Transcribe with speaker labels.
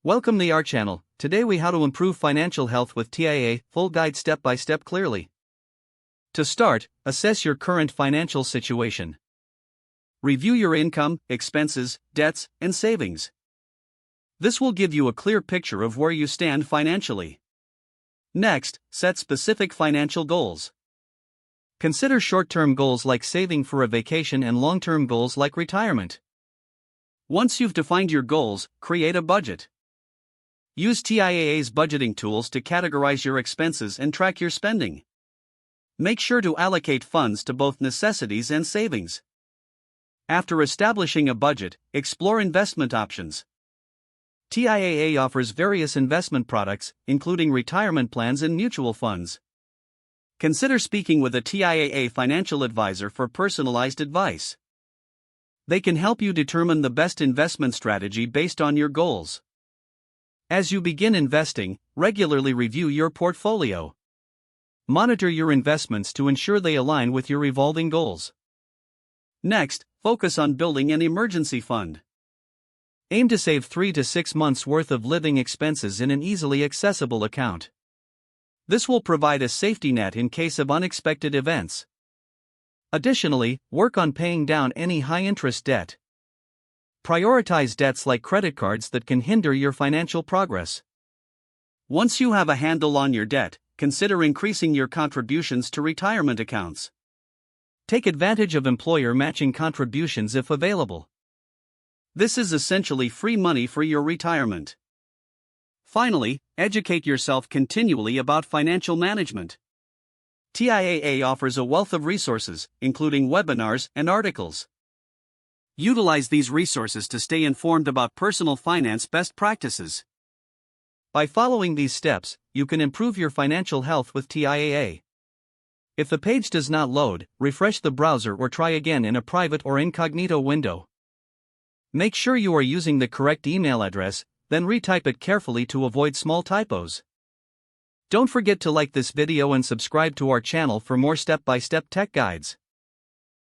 Speaker 1: Welcome to our channel. Today we how to improve financial health with TIAA, full guide step by step clearly. To start, assess your current financial situation. Review your income, expenses, debts, and savings. This will give you a clear picture of where you stand financially. Next, set specific financial goals. Consider short-term goals like saving for a vacation and long-term goals like retirement. Once you've defined your goals, create a budget. Use TIAA's budgeting tools to categorize your expenses and track your spending. Make sure to allocate funds to both necessities and savings. After establishing a budget, explore investment options. TIAA offers various investment products, including retirement plans and mutual funds. Consider speaking with a TIAA financial advisor for personalized advice. They can help you determine the best investment strategy based on your goals. As you begin investing, regularly review your portfolio. Monitor your investments to ensure they align with your evolving goals. Next, focus on building an emergency fund. Aim to save 3 to 6 months' worth of living expenses in an easily accessible account. This will provide a safety net in case of unexpected events. Additionally, work on paying down any high-interest debt. Prioritize debts like credit cards that can hinder your financial progress. Once you have a handle on your debt, consider increasing your contributions to retirement accounts. Take advantage of employer matching contributions if available. This is essentially free money for your retirement. Finally, educate yourself continually about financial management. TIAA offers a wealth of resources, including webinars and articles. Utilize these resources to stay informed about personal finance best practices. By following these steps, you can improve your financial health with TIAA. If the page does not load, refresh the browser or try again in a private or incognito window. Make sure you are using the correct email address, then retype it carefully to avoid small typos. Don't forget to like this video and subscribe to our channel for more step-by-step tech guides.